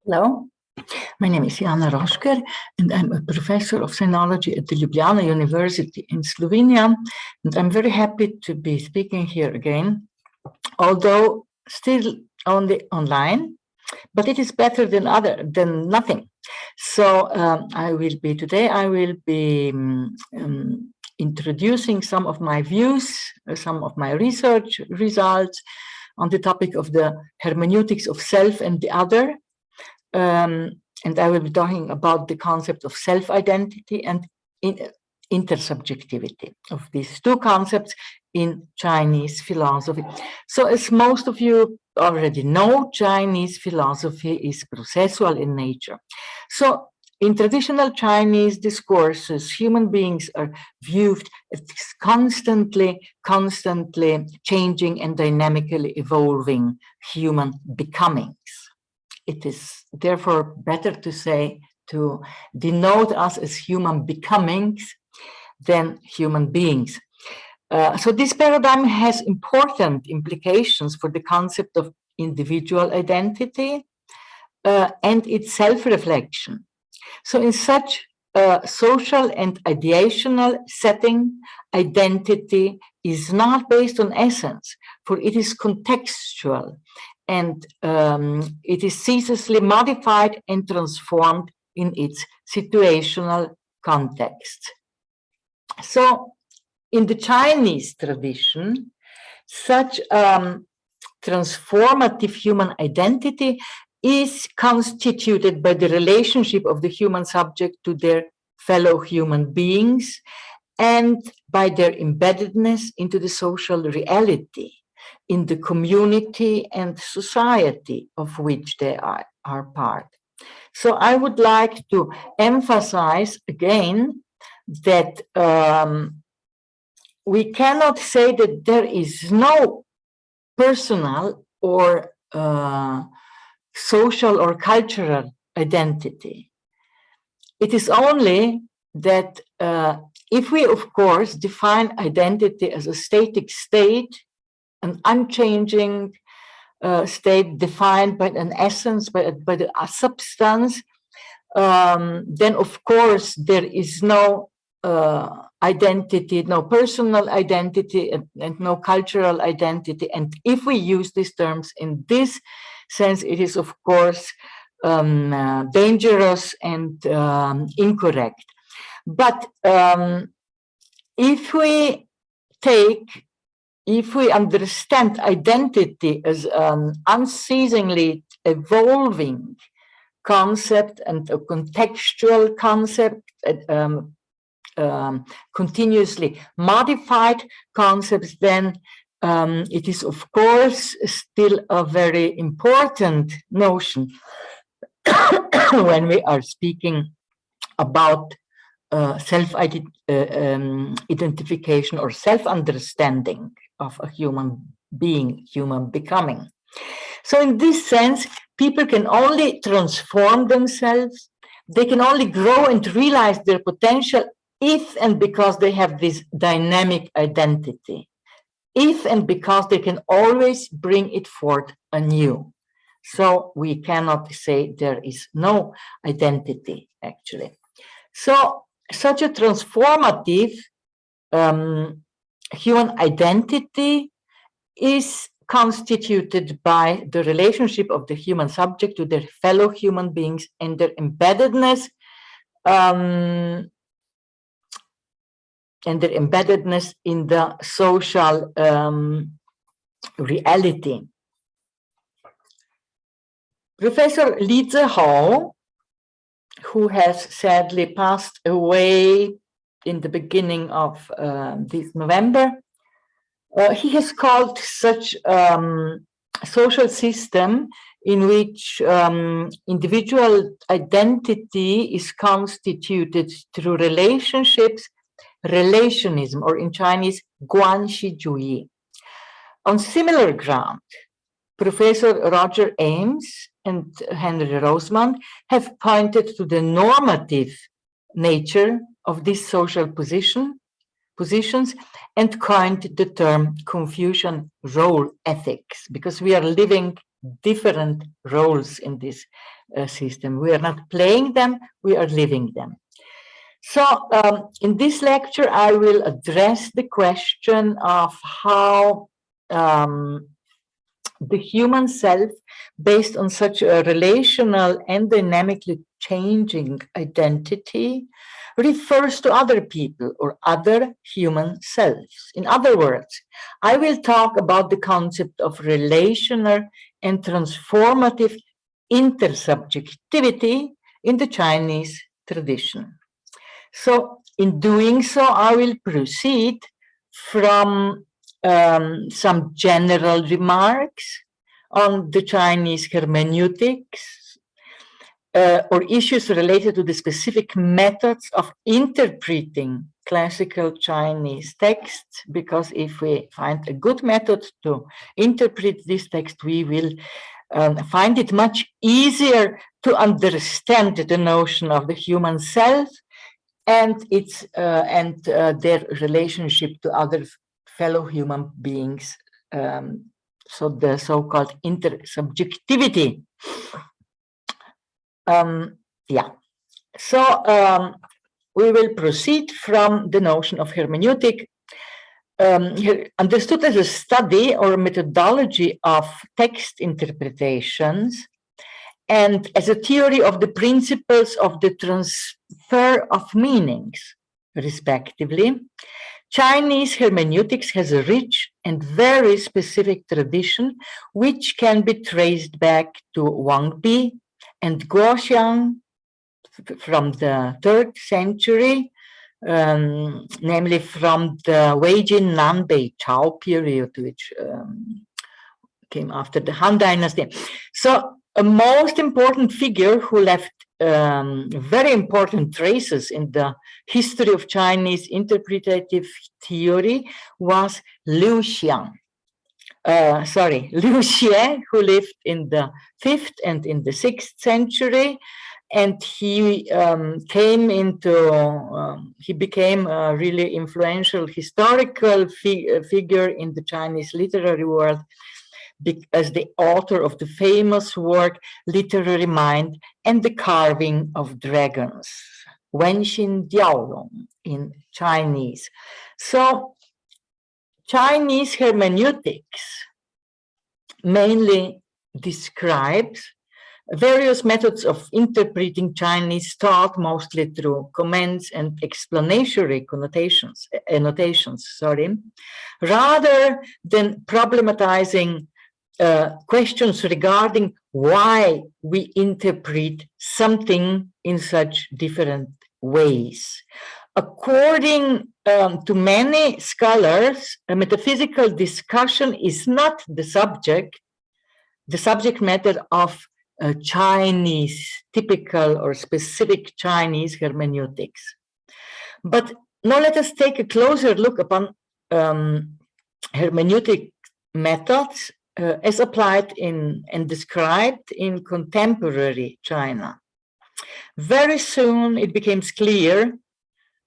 Hello, my name is Jana Rošker, and I'm a professor of sinology at the Ljubljana University in Slovenia. And I'm very happy to be speaking here again, although still only online, but it is better than nothing. So I will be introducing some of my views, some of my research results on the topic of the hermeneutics of self and the other. And I will be talking about the concept of self-identity and intersubjectivity, of these two concepts in Chinese philosophy. So as most of you already know, Chinese philosophy is processual in nature. So in traditional Chinese discourses, human beings are viewed as constantly changing and dynamically evolving human becomings. It is therefore better to denote us as human becomings than human beings. So this paradigm has important implications for the concept of individual identity and its self-reflection. So in such a social and ideational setting, identity is not based on essence, for it is contextual, and it is ceaselessly modified and transformed in its situational context. So in the Chinese tradition, such transformative human identity is constituted by the relationship of the human subject to their fellow human beings and by their embeddedness into the social reality in the community and society of which they are part. So I would like to emphasize again that we cannot say that there is no personal or social or cultural identity. It is only that if we, of course, define identity as a static state, an unchanging state defined by an essence, by a substance, then of course there is no identity, no personal identity, and no cultural identity. And if we use these terms in this sense, it is of course dangerous and incorrect. But if we understand identity as an unceasingly evolving concept and a contextual concept, continuously modified concepts, then it is of course still a very important notion when we are speaking about self-identification or self-understanding of a human being, human becoming. So in this sense, people can only transform themselves, they can only grow and realize their potential if and because they have this dynamic identity, if and because they can always bring it forth anew. So we cannot say there is no identity, actually. So such a transformative human identity is constituted by the relationship of the human subject to their fellow human beings and their embeddedness in the social reality. Professor Li Zihao, who has sadly passed away in the beginning of this November, he has called such social system in which individual identity is constituted through relationships, relationism, or in Chinese, guanxi-juyi. On similar ground, Professor Roger Ames and Henry Roseman have pointed to the normative nature of this social position, positions and coined the term Confucian role ethics, because we are living different roles in this system. We are not playing them, we are living them. So in this lecture, I will address the question of how the human self, based on such a relational and dynamically changing identity, refers to other people or other human selves. In other words, I will talk about the concept of relational and transformative intersubjectivity in the Chinese tradition. So in doing so, I will proceed from some general remarks on the Chinese hermeneutics or issues related to the specific methods of interpreting classical Chinese texts, because if we find a good method to interpret this text, we will find it much easier to understand the notion of the human self and its their relationship to other fellow human beings, so the so-called intersubjectivity. Yeah, so we will proceed from the notion of hermeneutic, understood as a study or methodology of text interpretations, and as a theory of the principles of the transfer of meanings, respectively. Chinese hermeneutics has a rich and very specific tradition, which can be traced back to Wang Bi and Guoxiang from the 3rd century, namely from the Beijing Normal Chao period, which came after the Han Dynasty. So a most important figure who left very important traces in the history of Chinese interpretative theory was Liu Xie, who lived in the 5th and in the 6th century, and he became a really influential historical figure in the Chinese literary world, as the author of the famous work Literary Mind and the Carving of Dragons, Wenxin Diaolong in Chinese. So Chinese hermeneutics mainly describes various methods of interpreting Chinese thought, mostly through comments and explanatory annotations, rather than problematizing questions regarding why we interpret something in such different ways. According to many scholars, a metaphysical discussion is not the subject matter of Chinese, typical or specific Chinese hermeneutics. But now let us take a closer look upon hermeneutic methods as applied in and described in contemporary China. Very soon it becomes clear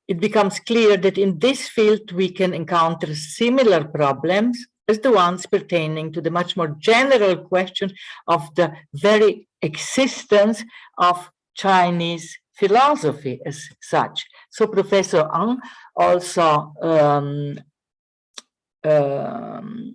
that in this field we can encounter similar problems as the ones pertaining to the much more general question of the very existence of Chinese philosophy as such. So Professor Ang also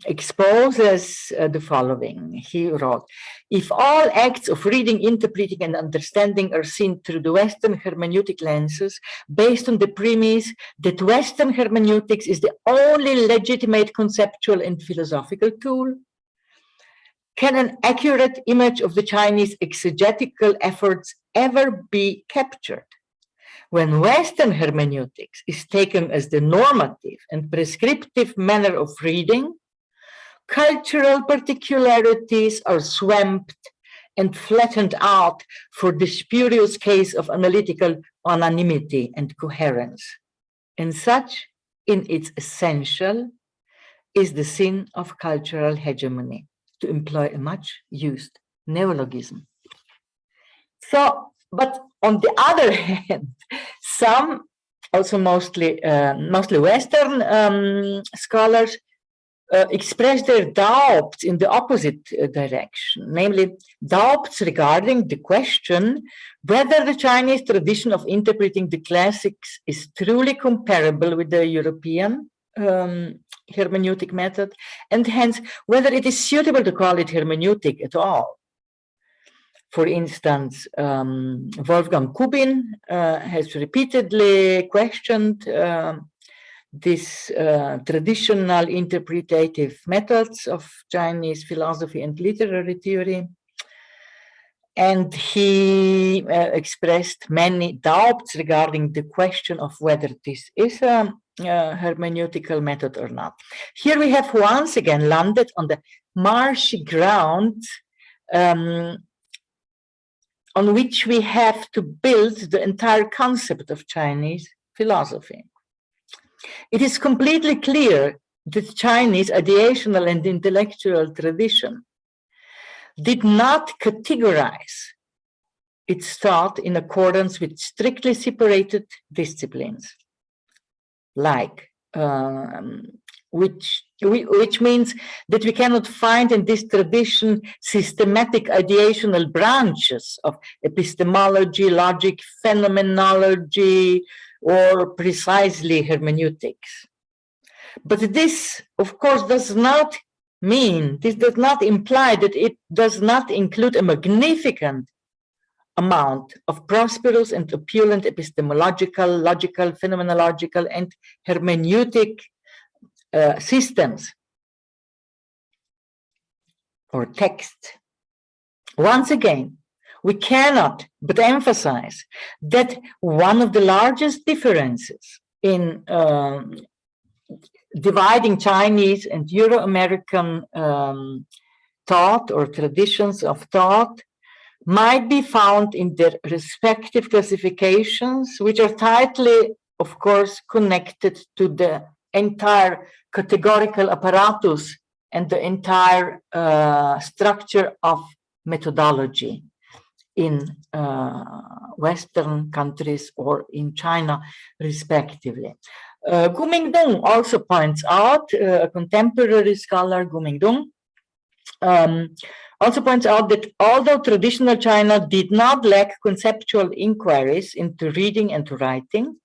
exposes the following. He wrote, if all acts of reading, interpreting, and understanding are seen through the Western hermeneutic lenses, based on the premise that Western hermeneutics is the only legitimate conceptual and philosophical tool, can an accurate image of the Chinese exegetical efforts ever be captured? When Western hermeneutics is taken as the normative and prescriptive manner of reading, cultural particularities are swamped and flattened out for the spurious case of analytical anonymity and coherence. And such, in its essential, is the sin of cultural hegemony, to employ a much used neologism. So, but on the other hand, some also mostly Western scholars, express their doubts in the opposite direction, namely doubts regarding the question whether the Chinese tradition of interpreting the classics is truly comparable with the European hermeneutic method, and hence whether it is suitable to call it hermeneutic at all. For instance, Wolfgang Kubin has repeatedly questioned these traditional interpretative methods of Chinese philosophy and literary theory. And he expressed many doubts regarding the question of whether this is a hermeneutical method or not. Here we have once again landed on the marshy ground on which we have to build the entire concept of Chinese philosophy. It is completely clear that Chinese ideational and intellectual tradition did not categorize its thought in accordance with strictly separated disciplines, like which means that we cannot find in this tradition systematic ideational branches of epistemology, logic, phenomenology, or precisely hermeneutics. But this, of course, does not imply that it does not include a magnificent amount of prosperous and opulent epistemological, logical, phenomenological, and hermeneutic systems or texts. Once again, we cannot but emphasize that one of the largest differences in dividing Chinese and Euro-American thought or traditions of thought might be found in their respective classifications, which are tightly, of course, connected to the entire categorical apparatus and the entire structure of methodology in Western countries or in China, respectively. Gu Mingdong also points out, a contemporary scholar, Gu Mingdong, also points out that although traditional China did not lack conceptual inquiries into reading and writing,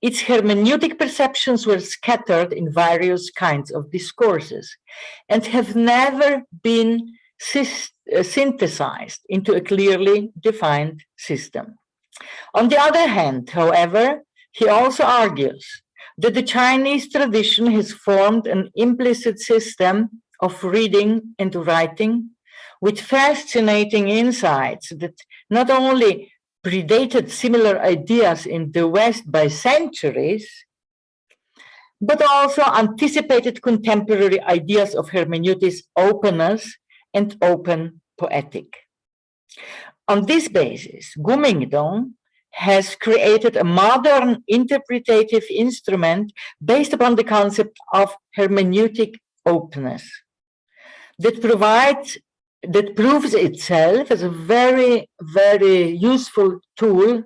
its hermeneutic perceptions were scattered in various kinds of discourses and have never been synthesized into a clearly defined system. On the other hand, however, he also argues that the Chinese tradition has formed an implicit system of reading and writing with fascinating insights that not only predated similar ideas in the West by centuries, but also anticipated contemporary ideas of hermeneutics openness and open poetic. On this basis, Gu Mingdong has created a modern interpretative instrument based upon the concept of hermeneutic openness that proves itself as a very, very useful tool,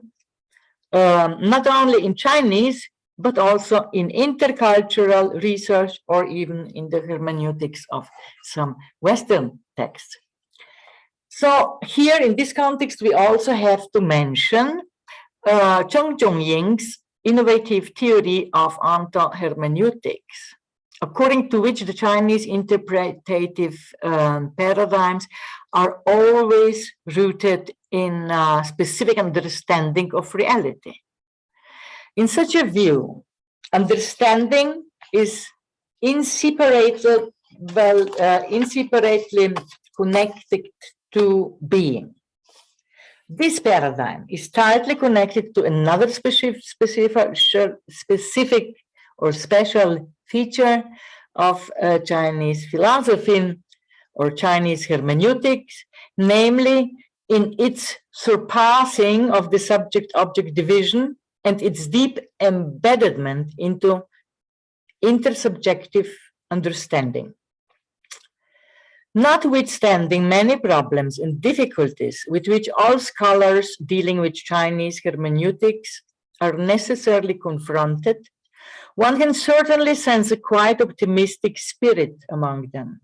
not only in Chinese, but also in intercultural research or even in the hermeneutics of some Western texts. So here in this context, we also have to mention Zheng Zhongying's innovative theory of ontohermeneutics, according to which the Chinese interpretative paradigms are always rooted in a specific understanding of reality. In such a view, understanding is inseparably connected to being. This paradigm is tightly connected to another specific or special feature of Chinese philosophy or Chinese hermeneutics, namely in its surpassing of the subject-object division and its deep embeddedment into intersubjective understanding. Notwithstanding many problems and difficulties with which all scholars dealing with Chinese hermeneutics are necessarily confronted, one can certainly sense a quite optimistic spirit among them.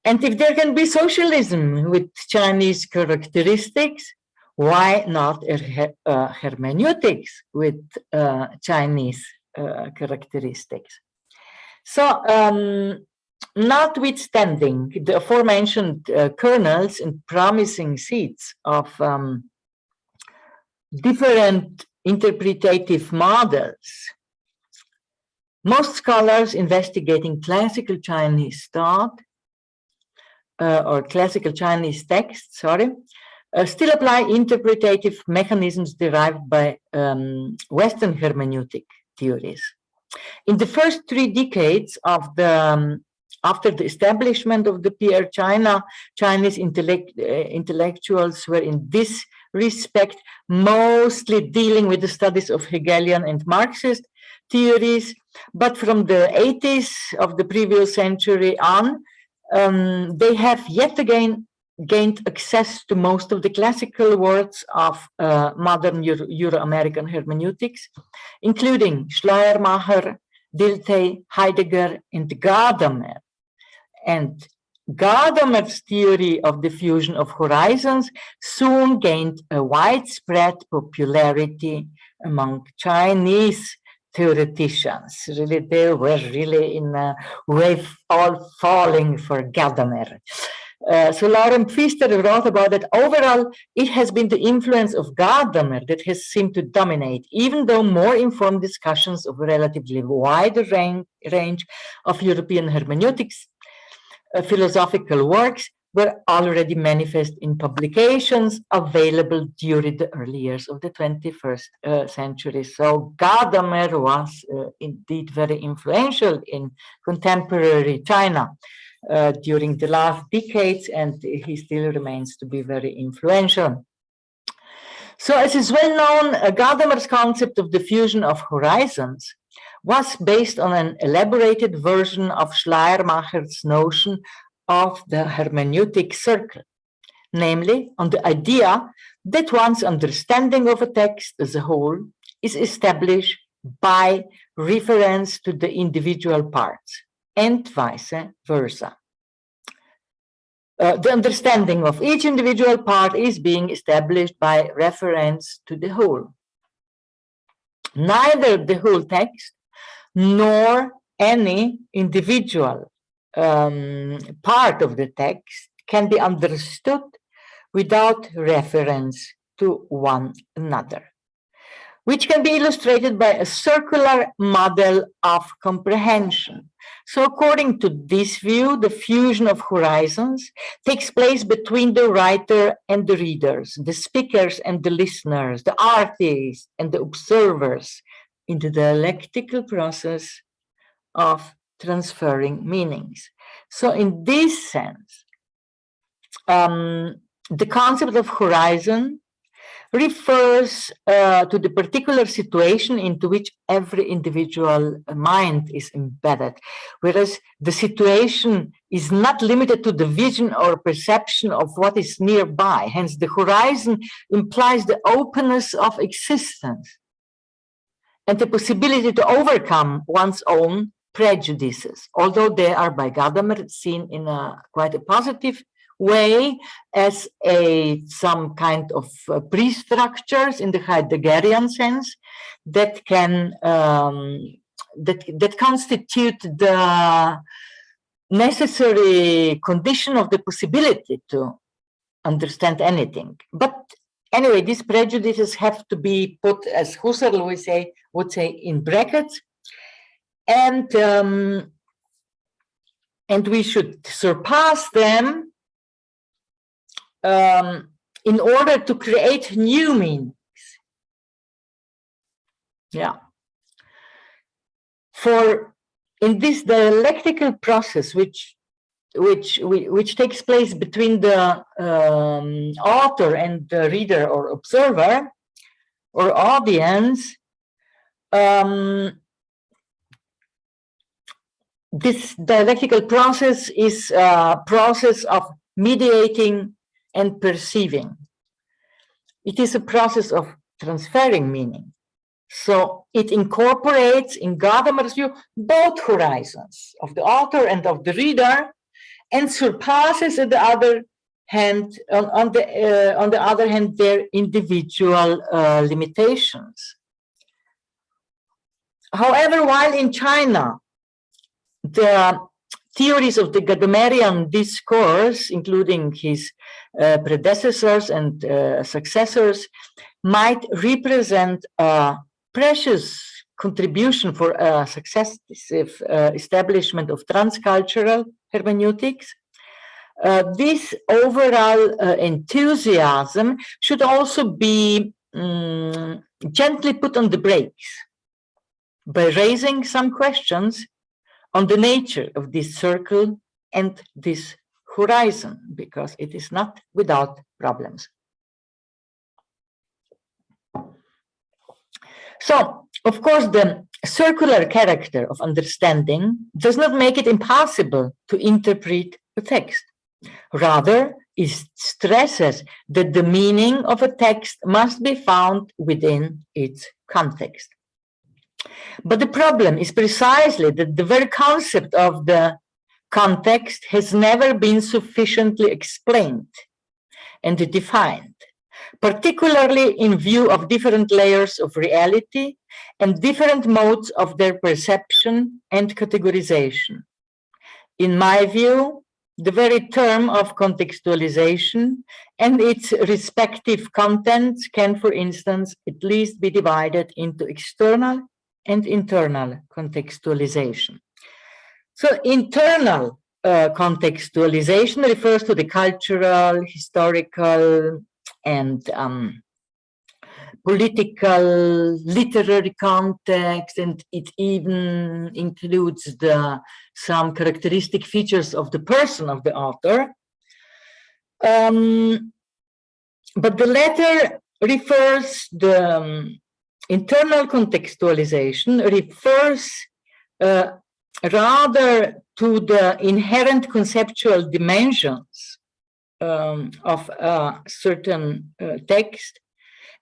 And if there can be socialism with Chinese characteristics, why not hermeneutics with Chinese characteristics? So, notwithstanding the aforementioned kernels and promising seeds of different interpretative models, most scholars investigating classical Chinese thought or classical Chinese texts, still apply interpretative mechanisms derived by Western hermeneutic theories. In the first 3 decades of the after the establishment of the PR China, Chinese intellectuals were in this respect mostly dealing with the studies of Hegelian and Marxist theories, but from the 80s of the previous century on, they have yet again gained access to most of the classical works of modern Euro-American hermeneutics, including Schleiermacher, Dilthey, Heidegger, and Gadamer. And Gadamer's theory of the fusion of horizons soon gained a widespread popularity among Chinese theoreticians. Really, they were really in a wave, all falling for Gadamer. So Lauren Pfister wrote about that. Overall, it has been the influence of Gadamer that has seemed to dominate, even though more informed discussions of a relatively wider range of European hermeneutics philosophical works were already manifest in publications available during the early years of the 21st century. So Gadamer was indeed very influential in contemporary China during the last decades, and he still remains to be very influential. So as is well known, Gadamer's concept of the fusion of horizons was based on an elaborated version of Schleiermacher's notion of the hermeneutic circle, namely on the idea that one's understanding of a text as a whole is established by reference to the individual parts, and vice versa. The understanding of each individual part is being established by reference to the whole. Neither the whole text nor any individual part of the text can be understood without reference to one another, which can be illustrated by a circular model of comprehension. So according to this view, the fusion of horizons takes place between the writer and the readers, the speakers and the listeners, the artists and the observers, in the dialectical process of transferring meanings. So in this sense, the concept of horizon refers to the particular situation into which every individual mind is embedded, whereas the situation is not limited to the vision or perception of what is nearby. Hence, the horizon implies the openness of existence and the possibility to overcome one's own prejudices, although they are by Gadamer seen in a quite a positive way as some kind of pre-structures in the Heideggerian sense that can that constitute the necessary condition of the possibility to understand anything. But anyway, these prejudices have to be put, as Husserl would say, in brackets, and we should surpass them in order to create new meanings. Yeah. For in this dialectical process, which takes place between the author and the reader or observer or audience, this dialectical process is a process of mediating and perceiving. It is a process of transferring meaning. So it incorporates, in Gadamer's view, both horizons of the author and of the reader, and surpasses on the other hand, on the other hand, their individual limitations. However, while in China, the theories of the Gadamerian discourse, including his predecessors and successors, might represent a precious contribution for a successive establishment of transcultural hermeneutics. This overall enthusiasm should also be gently put on the brakes by raising some questions on the nature of this circle and this horizon, because it is not without problems. So, of course, the circular character of understanding does not make it impossible to interpret the text. Rather, it stresses that the meaning of a text must be found within its context. But the problem is precisely that the very concept of the context has never been sufficiently explained and defined, particularly in view of different layers of reality and different modes of their perception and categorization. In my view, the very term of contextualization and its respective contents can, for instance, at least be divided into external and internal contextualization. So internal contextualization refers to the cultural, historical, and political, literary context, and it even includes some characteristic features of the person of the author. But the latter refers, the internal contextualization refers rather to the inherent conceptual dimensions of a certain text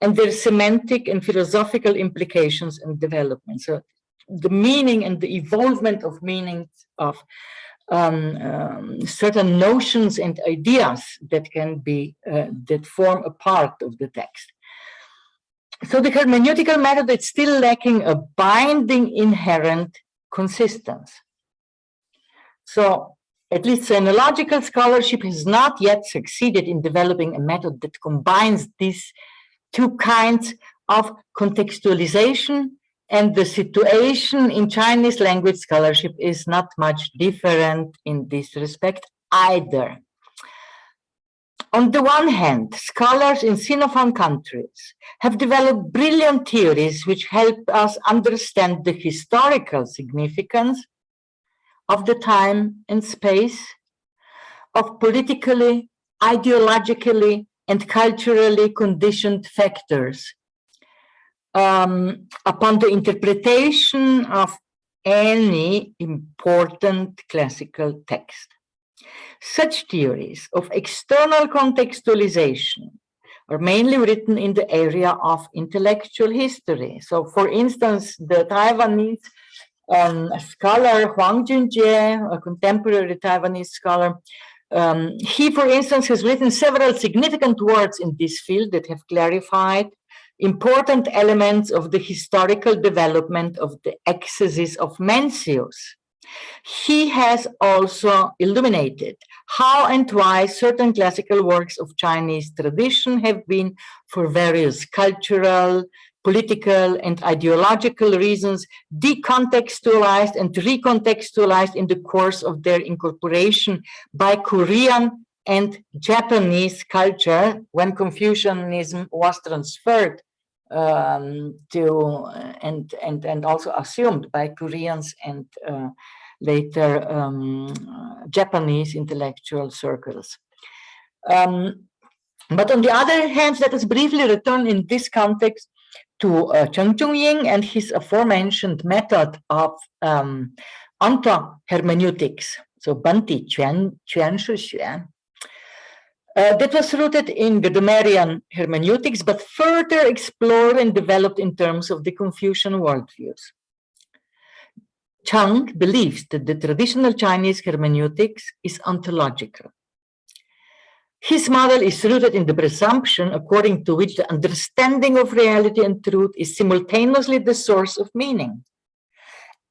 and their semantic and philosophical implications and development. So the meaning and the evolvement of meanings of certain notions and ideas that can be, that form a part of the text. So the hermeneutical method is still lacking a binding inherent consistence. So at least sinological scholarship has not yet succeeded in developing a method that combines these two kinds of contextualization, and the situation in Chinese language scholarship is not much different in this respect either. On the one hand, scholars in Sinophone countries have developed brilliant theories which help us understand the historical significance of the time and space, of politically, ideologically, and culturally conditioned factors upon the interpretation of any important classical text. Such theories of external contextualization are mainly written in the area of intellectual history. So, for instance, the Taiwanese scholar Huang Junjie, a contemporary Taiwanese scholar, he, for instance, has written several significant works in this field that have clarified important elements of the historical development of the excesses of Mencius. He has also illuminated how and why certain classical works of Chinese tradition have been, for various cultural, political, and ideological reasons, decontextualized and recontextualized in the course of their incorporation by Korean and Japanese culture when Confucianism was transferred to and also assumed by Koreans and later Japanese intellectual circles. But on the other hand, let us briefly return in this context to Cheng Chung-ying and his aforementioned method of onto-hermeneutics, so Banti Quan Shi Xuan. That was rooted in Gadamerian hermeneutics, but further explored and developed in terms of the Confucian worldviews. Chang believes that the traditional Chinese hermeneutics is ontological. His model is rooted in the presumption according to which the understanding of reality and truth is simultaneously the source of meaning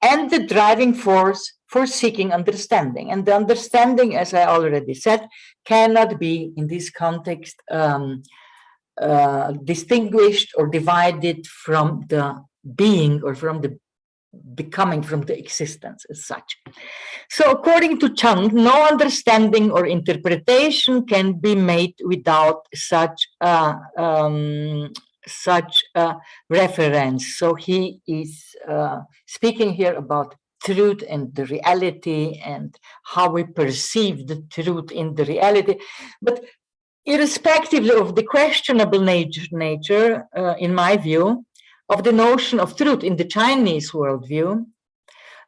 and the driving force for seeking understanding. And the understanding, as I already said, cannot be in this context distinguished or divided from the being or from the becoming, from the existence as such. So according to Chang, no understanding or interpretation can be made without such a reference. So he is speaking here about truth and the reality and how we perceive the truth in the reality. But irrespectively of the questionable nature, in my view, of the notion of truth in the Chinese worldview,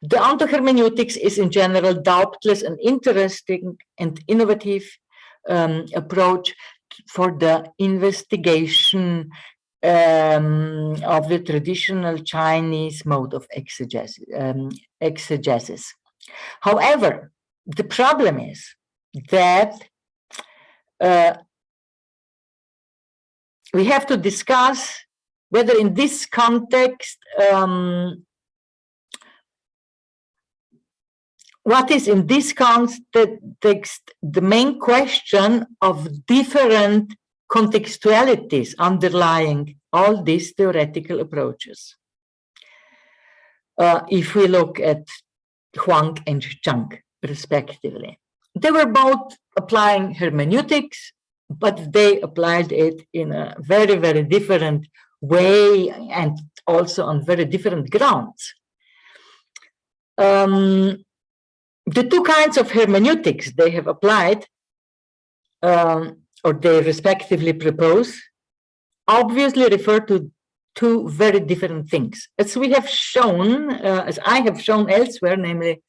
the ontohermeneutics is in general doubtless an interesting and innovative approach for the investigation of the traditional Chinese mode of exegesis. However, the problem is that we have to discuss whether in this context, what is in this context the main question of different contextualities underlying all these theoretical approaches. If we look at Huang and Chang, respectively, they were both applying hermeneutics, but they applied it in a very, very different way and also on very different grounds. The two kinds of hermeneutics they have applied, or they respectively propose, obviously refer to two very different things. As we have shown, as I have shown elsewhere, namely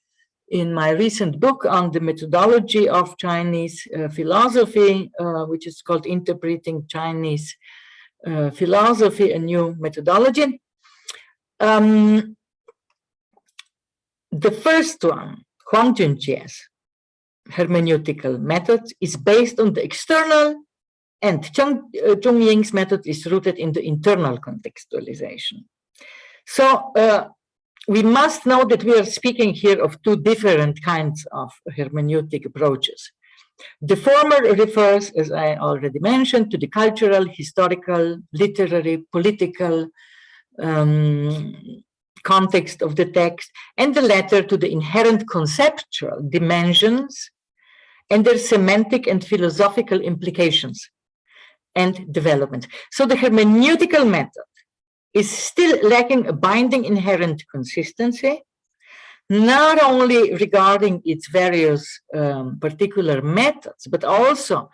in my recent book on the methodology of Chinese philosophy, which is called Interpreting Chinese Philosophy, a New Methodology. The first one, Huang Junjie's hermeneutical method, is based on the external, and Zhong Ying's method is rooted in the internal contextualization. So we must know that we are speaking here of two different kinds of hermeneutic approaches. The former refers, as I already mentioned, to the cultural, historical, literary, political context of the text, and the latter to the inherent conceptual dimensions and their semantic and philosophical implications and development. So the hermeneutical method is still lacking a binding inherent consistency, not only regarding its various particular methods, but also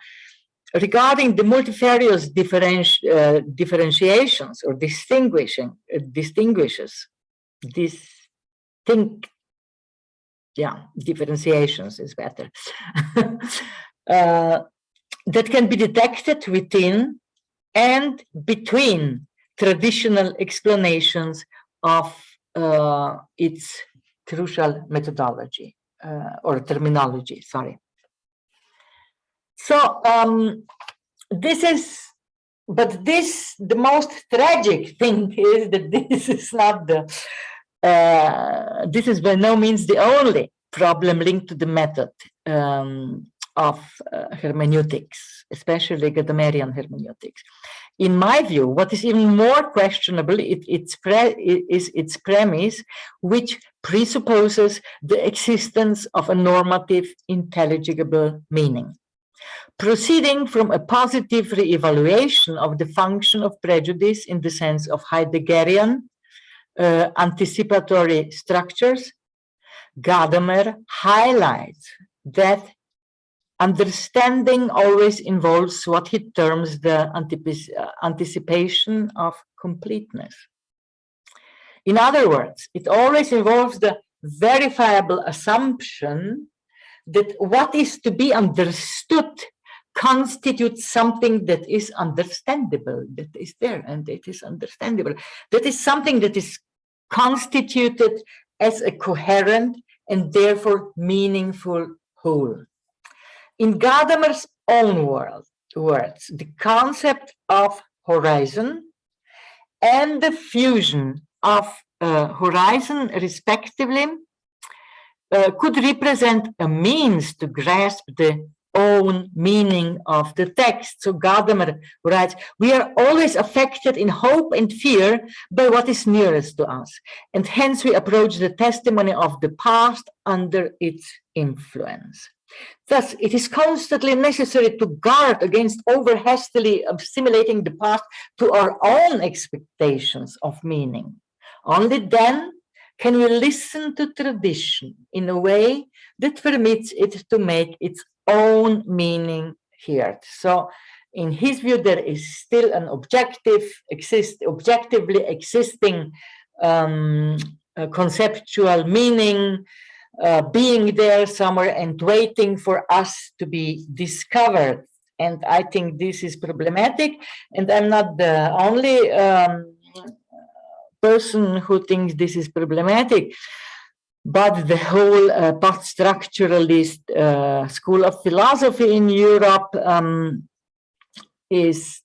regarding the multifarious differentiations or differentiations is better, that can be detected within and between traditional explanations of its crucial methodology or terminology, sorry. So the most tragic thing is that this is not this is by no means the only problem linked to the method of hermeneutics, especially Gadamerian hermeneutics. In my view, what is even more questionable is its premise, which presupposes the existence of a normative, intelligible meaning. Proceeding from a positive re-evaluation of the function of prejudice in the sense of Heideggerian anticipatory structures, Gadamer highlights that understanding always involves what he terms the anticipation of completeness. In other words, it always involves the verifiable assumption that what is to be understood constitutes something that is understandable, that is there and it is understandable. That is something that is constituted as a coherent and therefore meaningful whole. In Gadamer's own words, the concept of horizon and the fusion of horizon, respectively, could represent a means to grasp the own meaning of the text. So Gadamer writes, we are always affected in hope and fear by what is nearest to us, and hence we approach the testimony of the past under its influence. Thus, it is constantly necessary to guard against over hastily assimilating the past to our own expectations of meaning. Only then can we listen to tradition in a way that permits it to make its own meaning heard. So in his view, there is still an objectively existing conceptual meaning being there somewhere and waiting for us to be discovered. And I think this is problematic, and I'm not the only person who thinks this is problematic, but the whole post-structuralist school of philosophy in Europe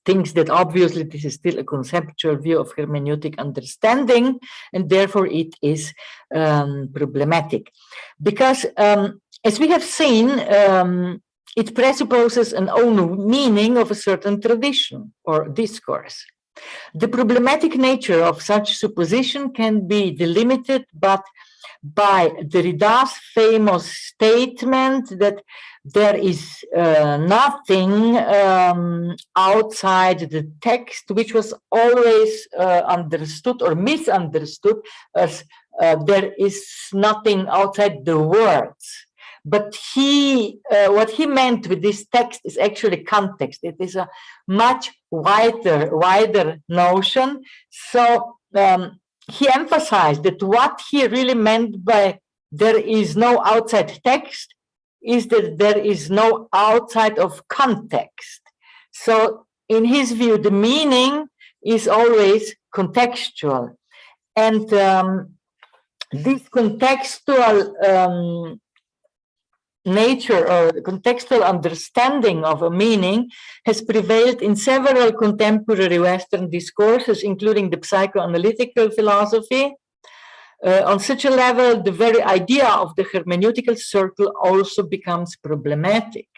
thinks that obviously this is still a conceptual view of hermeneutic understanding, and therefore it is problematic. Because as we have seen, it presupposes an own meaning of a certain tradition or discourse. The problematic nature of such supposition can be delimited but by Derrida's famous statement that there is nothing outside the text, which was always understood or misunderstood as there is nothing outside the words. But what he meant with this text is actually context. It is a much wider notion. So he emphasized that what he really meant by there is no outside text is that there is no outside of context. So in his view, the meaning is always contextual. And this contextual nature or contextual understanding of a meaning has prevailed in several contemporary Western discourses, including the psychoanalytical philosophy. On such a level, the very idea of the hermeneutical circle also becomes problematic,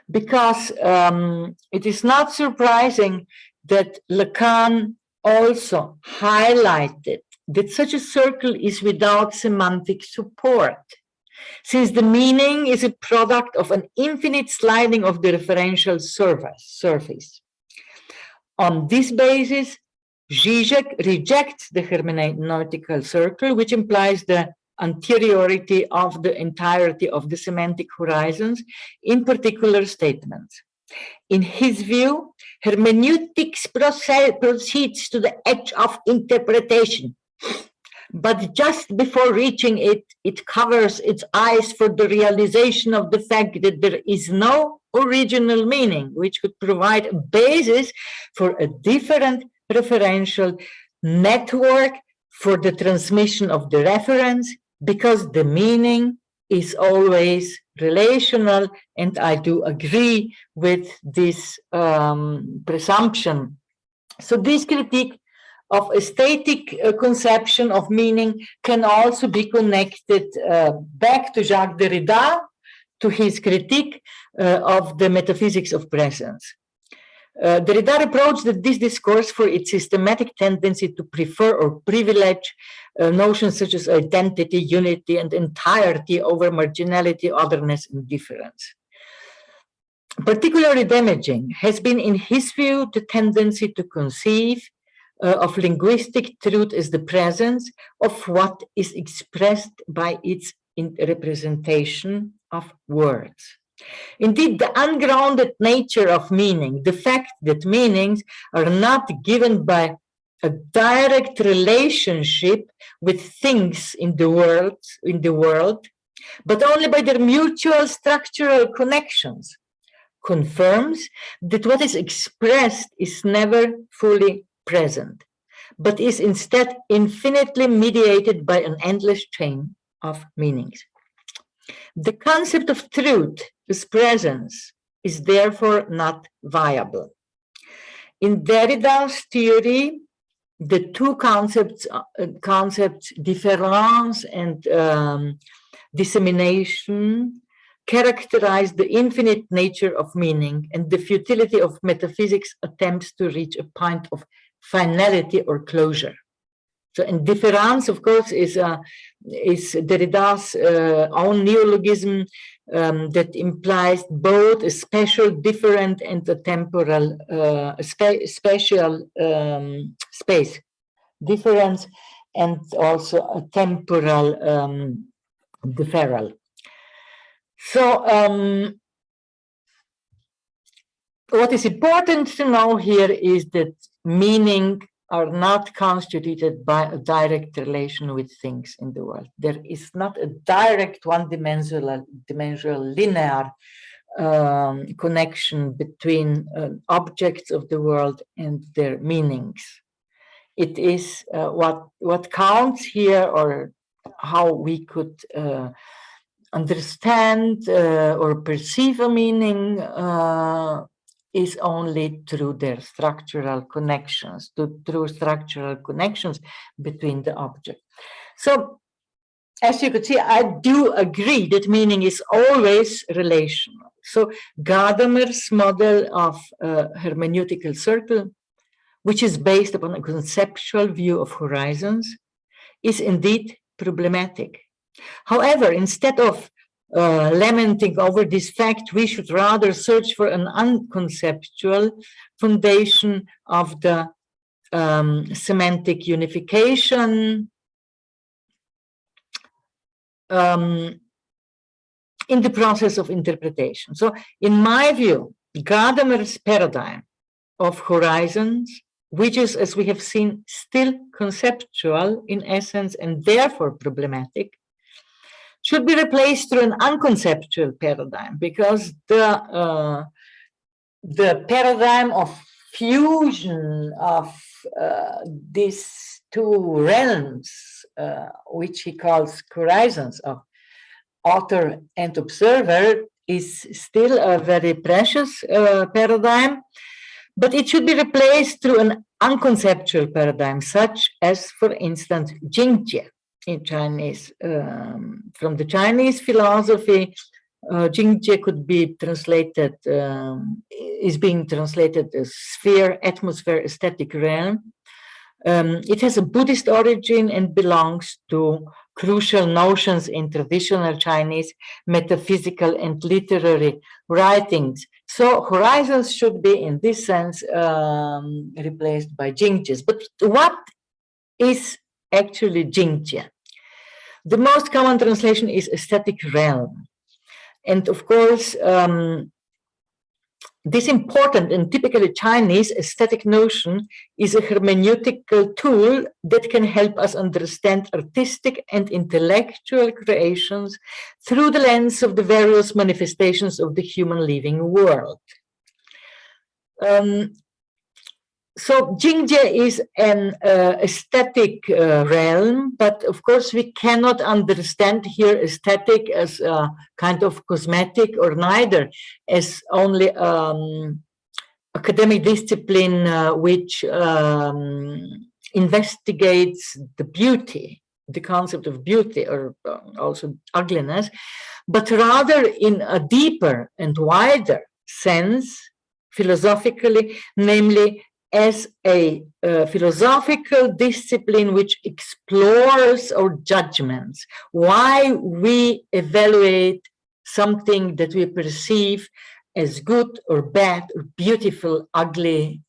because it is not surprising that Lacan also highlighted that such a circle is without semantic support, since the meaning is a product of an infinite sliding of the referential surface. On this basis, Zizek rejects the hermeneutical circle, which implies the anteriority of the entirety of the semantic horizons in particular statements. In his view, hermeneutics proceeds to the edge of interpretation, but just before reaching it, it covers its eyes for the realization of the fact that there is no original meaning, which could provide a basis for a different referential network for the transmission of the reference, because the meaning is always relational, and I do agree with this presumption. So this critique of aesthetic conception of meaning can also be connected back to Jacques Derrida, to his critique of the metaphysics of presence. Derrida reproached this discourse for its systematic tendency to prefer or privilege notions such as identity, unity, and entirety over marginality, otherness, and difference. Particularly damaging has been, in his view, the tendency to conceive of linguistic truth as the presence of what is expressed by its representation of words. Indeed, the ungrounded nature of meaning, the fact that meanings are not given by a direct relationship with things in the world, but only by their mutual structural connections, confirms that what is expressed is never fully present, but is instead infinitely mediated by an endless chain of meanings. The concept of truth as presence is therefore not viable. In Derrida's theory, the two concepts, difference and dissemination, characterize the infinite nature of meaning and the futility of metaphysics' attempts to reach a point of finality or closure. So, and difference, of course, is Derrida's own neologism that implies both a spatial different and a temporal spatial space difference, and also a temporal deferral. So what is important to know here is that meaning are not constituted by a direct relation with things in the world. There is not a direct one-dimensional linear connection between objects of the world and their meanings. It is what counts here, or how we could understand or perceive a meaning is only through their structural connections, through structural connections between the object. So, as you could see, I do agree that meaning is always relational. So, Gadamer's model of hermeneutical circle, which is based upon a conceptual view of horizons, is indeed problematic. However, instead of lamenting over this fact, we should rather search for an unconceptual foundation of the semantic unification in the process of interpretation. So, in my view, Gadamer's paradigm of horizons, which is, as we have seen, still conceptual in essence and therefore problematic, should be replaced through an unconceptual paradigm, because the paradigm of fusion of these two realms, which he calls horizons of author and observer, is still a very precious paradigm, but it should be replaced through an unconceptual paradigm, such as, for instance, Jingjie. In Chinese, from the Chinese philosophy, Jingjie could be translated, is being translated as sphere, atmosphere, aesthetic realm. It has a Buddhist origin and belongs to crucial notions in traditional Chinese metaphysical and literary writings. So horizons should be, in this sense, replaced by Jingjies. But what is actually Jingjie? The most common translation is aesthetic realm. And of course, this important and typically Chinese aesthetic notion is a hermeneutical tool that can help us understand artistic and intellectual creations through the lens of the various manifestations of the human living world. So Jingjie is an aesthetic realm, but of course we cannot understand here aesthetic as a kind of cosmetic, or neither as only academic discipline which investigates the beauty, the concept of beauty, or also ugliness, but rather in a deeper and wider sense, philosophically, namely as a philosophical discipline which explores our judgments, why we evaluate something that we perceive as good or bad, or beautiful, ugly,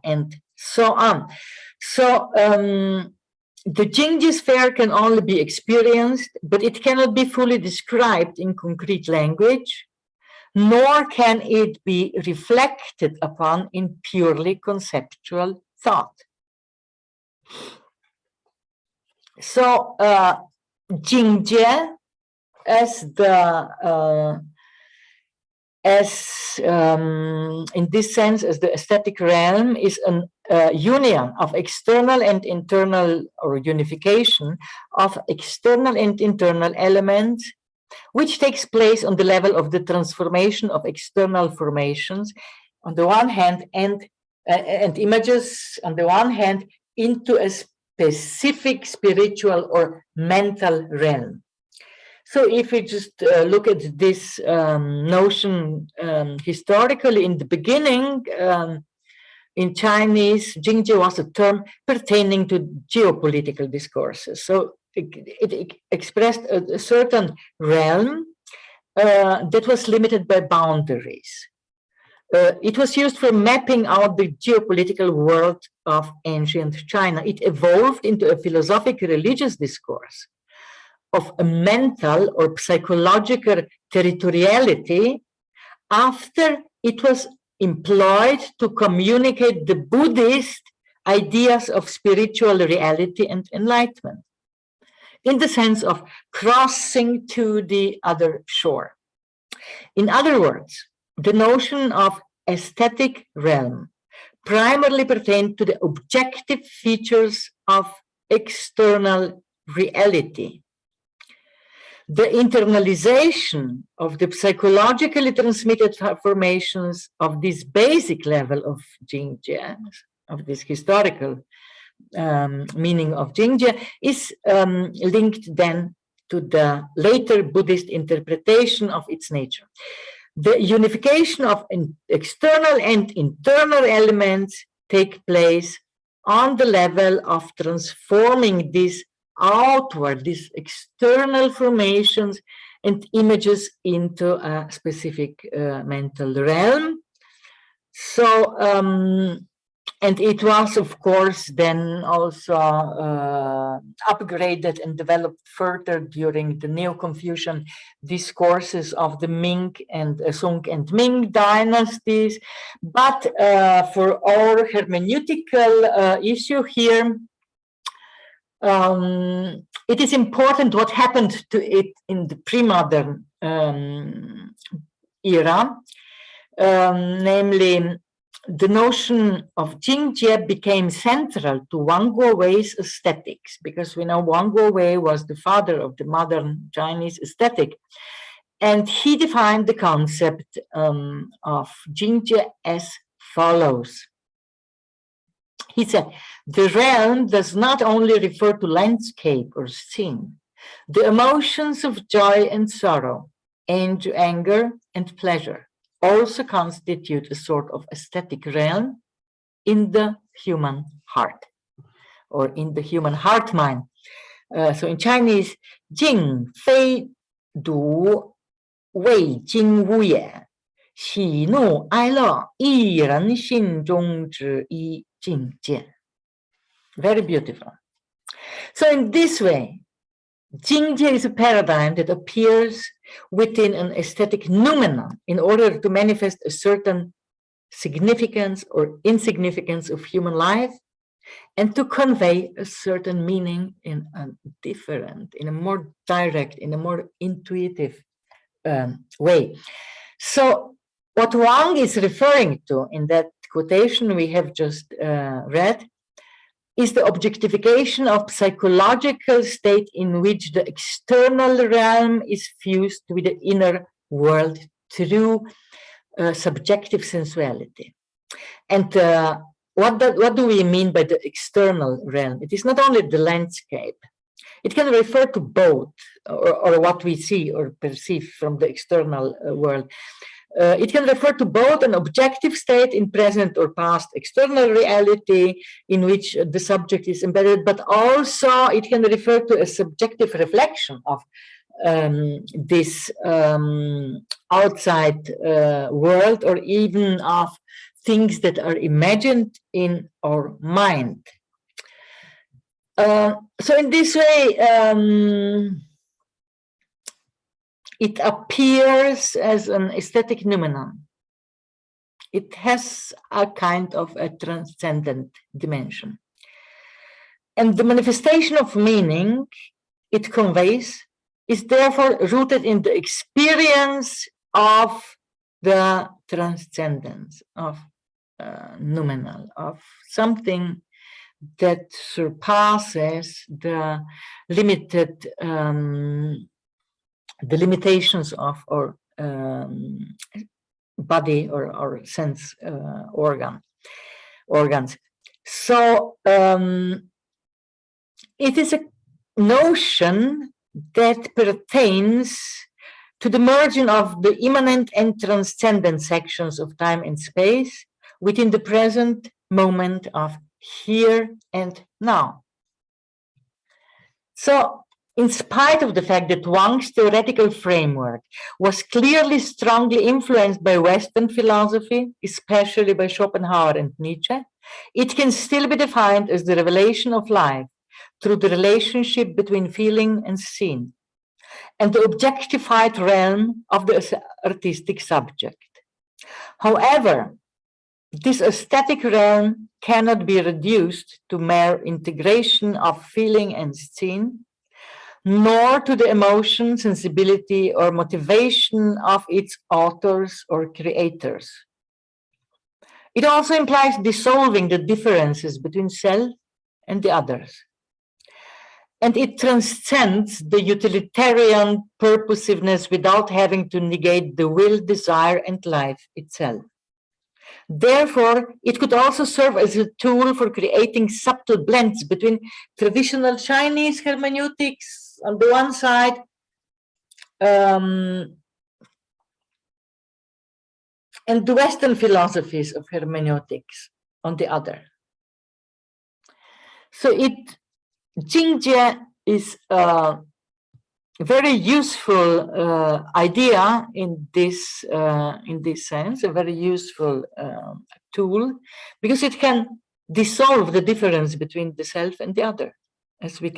and so on. So the Jingji sphere can only be experienced, but it cannot be fully described in concrete language, nor can it be reflected upon in purely conceptual thought. So, Jingjie, as the as in this sense, as the aesthetic realm is an union of external and internal, or unification of external and internal elements, which takes place on the level of the transformation of external formations on the one hand, and images on the one hand, into a specific spiritual or mental realm. So if we just look at this notion historically, in the beginning, in Chinese, Jingjie was a term pertaining to geopolitical discourses. So it expressed a certain realm that was limited by boundaries. It was used for mapping out the geopolitical world of ancient China. It evolved into a philosophic religious discourse of a mental or psychological territoriality after it was employed to communicate the Buddhist ideas of spiritual reality and enlightenment, in the sense of crossing to the other shore. In other words, the notion of aesthetic realm primarily pertained to the objective features of external reality. The internalization of the psychologically transmitted formations of this basic level of Jingjie, of this historical meaning of Jingjie, is linked then to the later Buddhist interpretation of its nature. The unification of external and internal elements take place on the level of transforming these outward, these external formations and images into a specific mental realm. So, and it was, of course, then also upgraded and developed further during the Neo-Confucian discourses of the Ming and Song and Ming dynasties. But for our hermeneutical issue here, it is important what happened to it in the pre-modern era, namely the notion of Jingjie became central to Wang Guowei's aesthetics, because we know Wang Guowei was the father of the modern Chinese aesthetic, and he defined the concept of Jingjie as follows. He said, the realm does not only refer to landscape or scene. The emotions of joy and sorrow, anger and pleasure also constitute a sort of aesthetic realm in the human heart, or in the human heart mind. So in Chinese, Jing Fei Du Wei Jing Wu Ye, Xi Nu Ai Le, Yi Ren Xin Zhong Zhi Yi Jing Jian. Very beautiful. So in this way, Jingjie is a paradigm that appears within an aesthetic noumenon in order to manifest a certain significance or insignificance of human life, and to convey a certain meaning in a different, in a more direct, in a more intuitive way. So what Wang is referring to in that quotation we have just read is the objectification of psychological state in which the external realm is fused with the inner world through subjective sensuality. And what do we mean by the external realm? It is not only the landscape. It can refer to both, or what we see or perceive from the external world. It can refer to both an objective state in present or past external reality in which the subject is embedded, but also it can refer to a subjective reflection of this outside world, or even of things that are imagined in our mind. So in this way, it appears as an aesthetic noumenon. It has a kind of a transcendent dimension. And the manifestation of meaning it conveys is therefore rooted in the experience of the transcendence of noumenal, of something that surpasses the limited, the limitations of our body or sense organs. So it is a notion that pertains to the merging of the immanent and transcendent sections of time and space within the present moment of here and now. So, in spite of the fact that Wang's theoretical framework was clearly strongly influenced by Western philosophy, especially by Schopenhauer and Nietzsche, it can still be defined as the revelation of life through the relationship between feeling and scene, and the objectified realm of the artistic subject. However, this aesthetic realm cannot be reduced to mere integration of feeling and scene, nor to the emotion, sensibility, or motivation of its authors or creators. It also implies dissolving the differences between self and the others. And it transcends the utilitarian purposiveness without having to negate the will, desire, and life itself. Therefore, it could also serve as a tool for creating subtle blends between traditional Chinese hermeneutics on the one side, and the Western philosophies of hermeneutics on the other. So Jingjie is a very useful idea in this sense, a very useful tool, because it can dissolve the difference between the self and the other, as we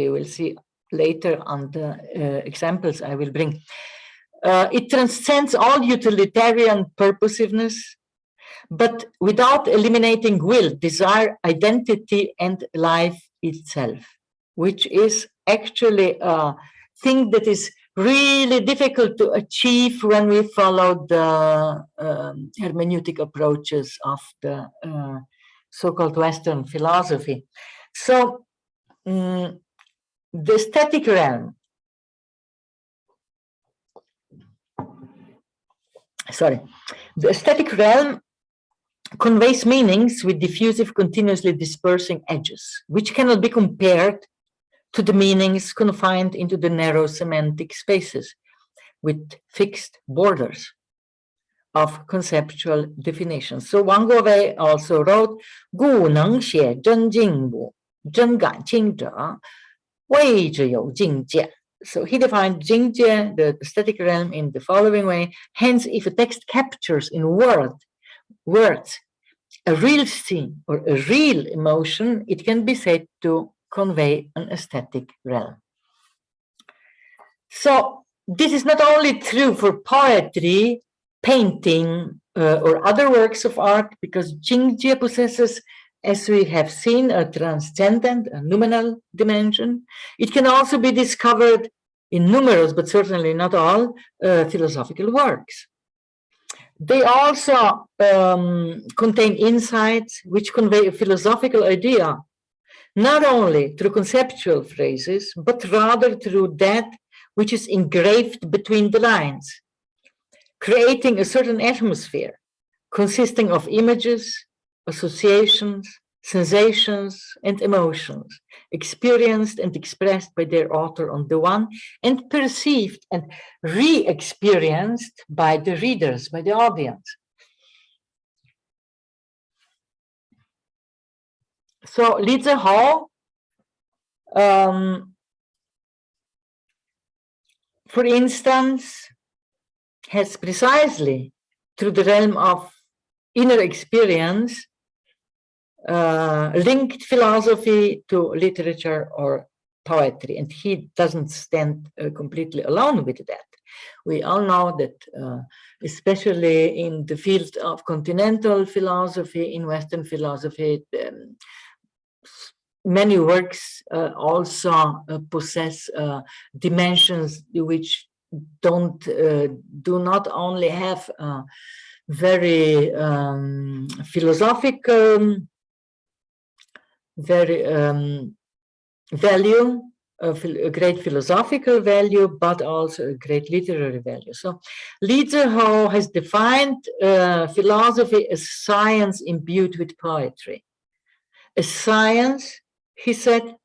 will see later on the examples I will bring. It transcends all utilitarian purposiveness, but without eliminating will, desire, identity, and life itself, which is actually a thing that is really difficult to achieve when we follow the hermeneutic approaches of the so-called Western philosophy. So the aesthetic realm, the aesthetic realm conveys meanings with diffusive, continuously dispersing edges, which cannot be compared to the meanings confined into the narrow semantic spaces with fixed borders of conceptual definitions. So Wang Guowei also wrote, 故能写真静物，真感清者，谓之有境界. So he defined Jingjie, the aesthetic realm, in the following way. Hence, if a text captures in words a real scene or a real emotion, it can be said to convey an aesthetic realm. So this is not only true for poetry, painting, or other works of art, because Jingjie possesses, as we have seen, a transcendent, a noumenal dimension. It can also be discovered in numerous, but certainly not all, philosophical works. They also contain insights which convey a philosophical idea, not only through conceptual phrases, but rather through that which is engraved between the lines, creating a certain atmosphere consisting of images, associations, sensations, and emotions, experienced and expressed by their author on the one, and perceived and re-experienced by the readers, by the audience. So Li Zihao, for instance, has precisely through the realm of inner experience linked philosophy to literature or poetry, and he doesn't stand completely alone with that. We all know that, especially in the field of continental philosophy, in Western philosophy, many works also possess dimensions which do not only have a very philosophical, very value, a great philosophical value, but also a great literary value. So Li Zihou has defined philosophy as science imbued with poetry. A science, he said,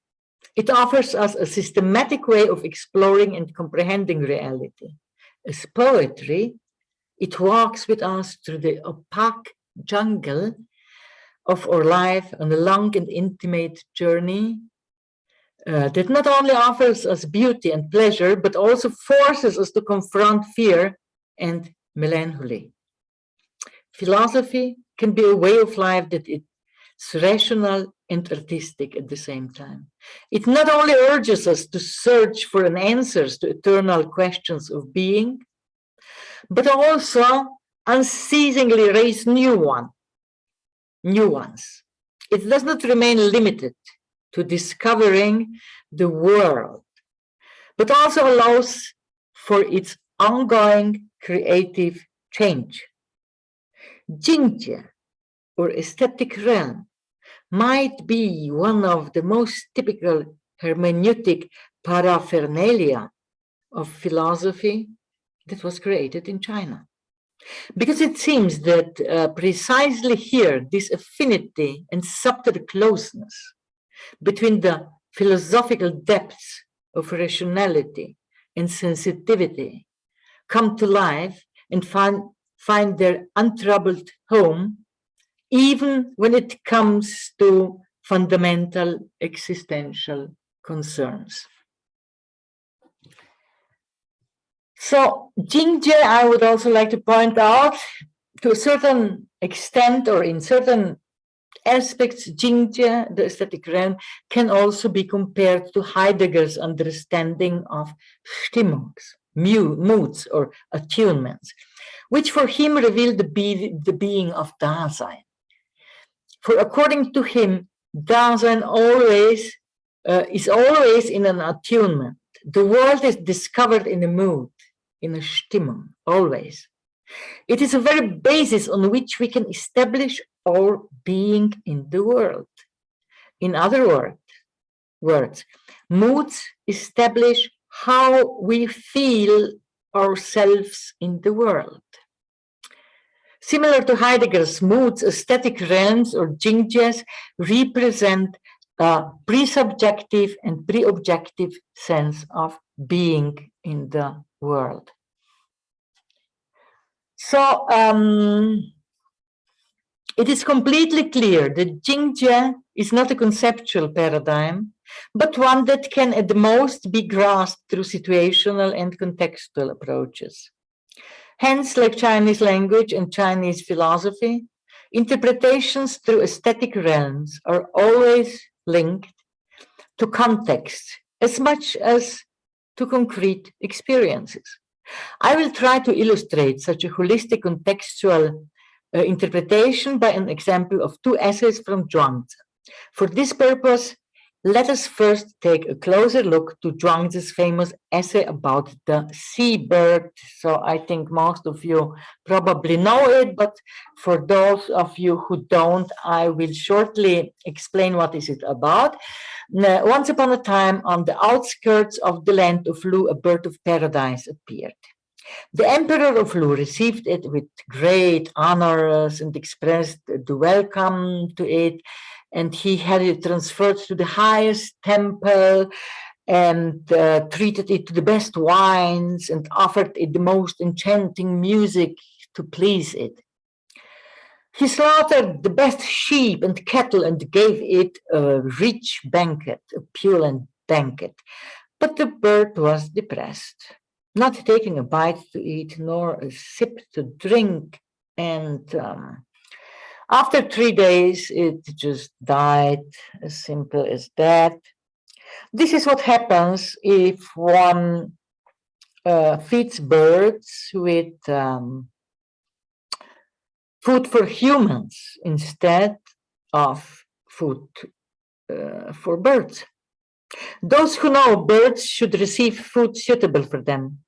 it offers us a systematic way of exploring and comprehending reality. As poetry, it walks with us through the opaque jungle of our life on a long and intimate journey that not only offers us beauty and pleasure, but also forces us to confront fear and melancholy. Philosophy can be a way of life that is rational and artistic at the same time. It not only urges us to search for an answers to eternal questions of being, but also unceasingly raise new ones. It does not remain limited to discovering the world, but also allows for its ongoing creative change. Jingjie, or aesthetic realm, might be one of the most typical hermeneutic paraphernalia of philosophy that was created in China. Because it seems that precisely here, this affinity and subtle closeness between the philosophical depths of rationality and sensitivity come to life and find their untroubled home, even when it comes to fundamental existential concerns. So Jingjie, I would also like to point out, to a certain extent or in certain aspects, Jingjie, the aesthetic realm, can also be compared to Heidegger's understanding of Stimmungs, moods or attunements, which for him reveal the being of Dasein. For according to him, Dasein is always in an attunement. The world is discovered in a mood, in a Stimmung, always. It is a very basis on which we can establish our being in the world. In other words, moods establish how we feel ourselves in the world. Similar to Heidegger's moods, aesthetic realms or Jingjies represent a presubjective and pre-objective sense of being in the world. So it is completely clear that Jingjie is not a conceptual paradigm, but one that can at the most be grasped through situational and contextual approaches. Hence, like Chinese language and Chinese philosophy, interpretations through aesthetic realms are always linked to context as much as to concrete experiences. I will try to illustrate such a holistic contextual interpretation by an example of two essays from Zhuangzi. For this purpose, let us first take a closer look to Zhuangzi's famous essay about the seabird. So I think most of you probably know it, but for those of you who don't, I will shortly explain what is it about. Now, once upon a time, on the outskirts of the land of Lu, a bird of paradise appeared. The emperor of Lu received it with great honors and expressed the welcome to it, and he had it transferred to the highest temple and treated it to the best wines and offered it the most enchanting music to please it. He slaughtered the best sheep and cattle and gave it a rich banquet, a opulent banquet. But the bird was depressed, not taking a bite to eat nor a sip to drink, and after 3 days, it just died, as simple as that. This is what happens if one feeds birds with food for humans instead of food for birds. Those who know birds should receive food suitable for them.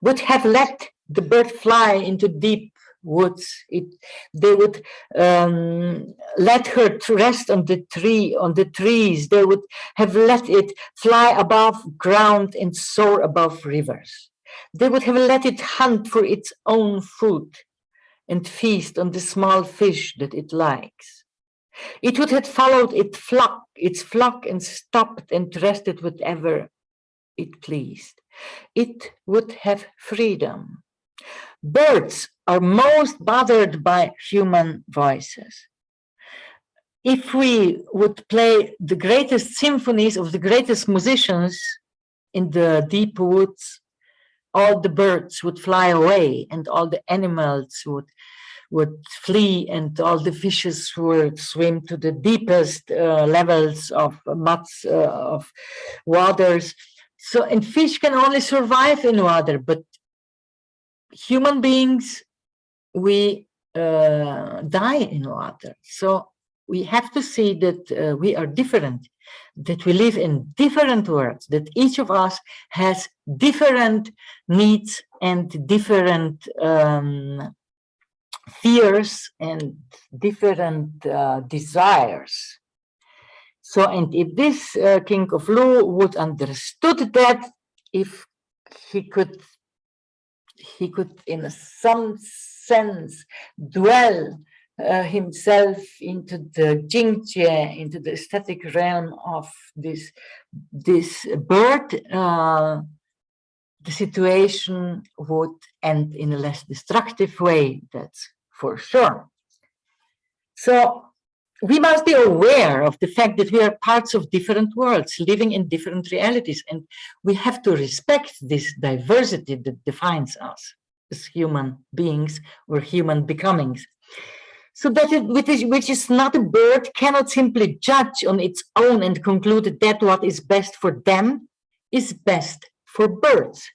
would have let the bird fly into deep woods. They would let her to rest on the trees. They would have let it fly above ground and soar above rivers. They would have let it hunt for its own food and feast on the small fish that it likes. It would have followed its flock and stopped and rested whatever it pleased. It would have freedom. Birds are most bothered by human voices. If we would play the greatest symphonies of the greatest musicians in the deep woods, all the birds would fly away and all the animals would flee and all the fishes would swim to the deepest levels of muds of waters. So, and fish can only survive in water, but human beings, we die in water. So we have to see that we are different, that we live in different worlds, that each of us has different needs and different fears and different desires. So, and if this King of Lu would understood that, if he could in some sense dwell himself into the Jingjie, into the aesthetic realm of this bird, the situation would end in a less destructive way, that's for sure. So we must be aware of the fact that we are parts of different worlds, living in different realities, and we have to respect this diversity that defines us as human beings or human becomings. So that which is not a bird cannot simply judge on its own and conclude that what is best for them is best for birds.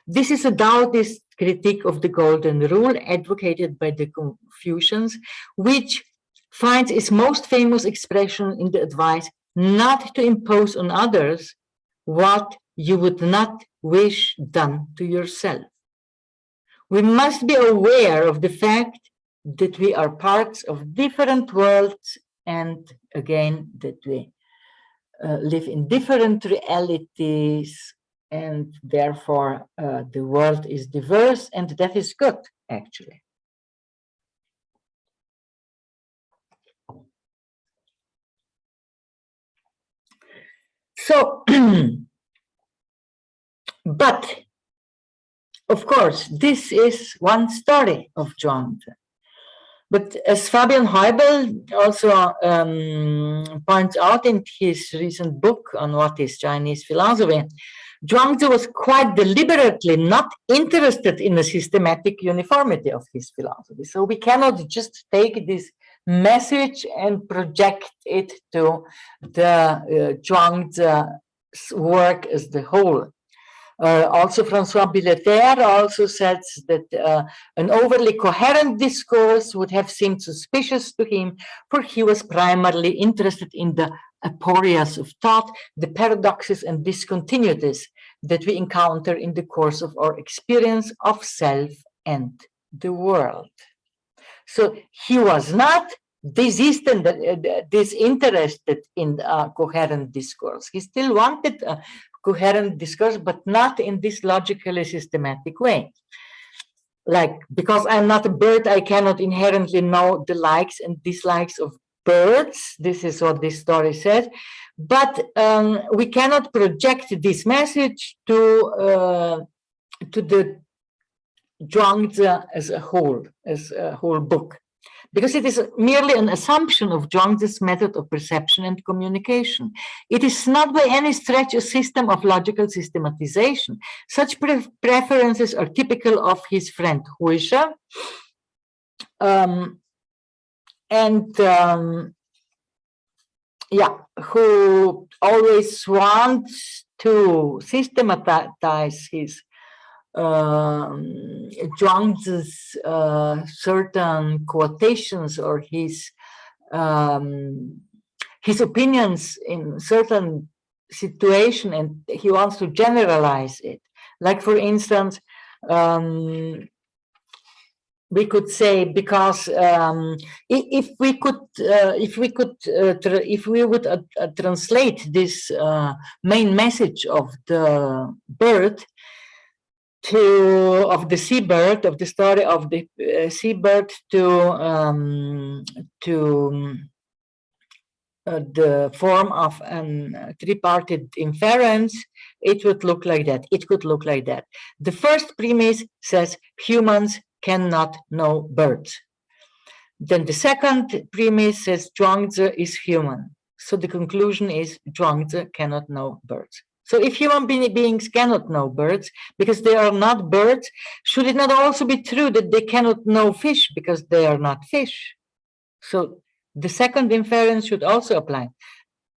This is a Taoist critique of the golden rule advocated by the Confucians, which finds its most famous expression in the advice not to impose on others what you would not wish done to yourself. We must be aware of the fact that we are parts of different worlds, and again, that we live in different realities, and therefore the world is diverse, and that is good, actually. So, but of course, this is one story of Zhuangzi. But as Fabian Heubel also points out in his recent book on what is Chinese philosophy, Zhuangzi was quite deliberately not interested in the systematic uniformity of his philosophy. So we cannot just take this message and project it to the Zhuangzi's work as the whole. Also, Francois Billeter also says that an overly coherent discourse would have seemed suspicious to him, for he was primarily interested in the aporias of thought, the paradoxes and discontinuities that we encounter in the course of our experience of self and the world. So he was not disinterested in coherent discourse. He still wanted coherent discourse, but not in this logically systematic way. Like, because I'm not a bird, I cannot inherently know the likes and dislikes of birds. This is what this story says. But we cannot project this message to the Zhuangzi as a whole book, because it is merely an assumption of Zhuangzi's method of perception and communication. It is not by any stretch a system of logical systematization. Such preferences are typical of his friend Huisha, who always wants to systematize his Zhuangzi's certain quotations or his opinions in certain situation, and he wants to generalize it. Like, for instance, we could say, because if we would translate this main message of the bird of the seabird, of the story of the seabird, to the form of a three-parted inference, it would look like that. It could look like that. The first premise says humans cannot know birds. Then the second premise says Zhuangzi is human. So the conclusion is Zhuangzi cannot know birds. So if human beings cannot know birds because they are not birds, should it not also be true that they cannot know fish because they are not fish? So the second inference should also apply.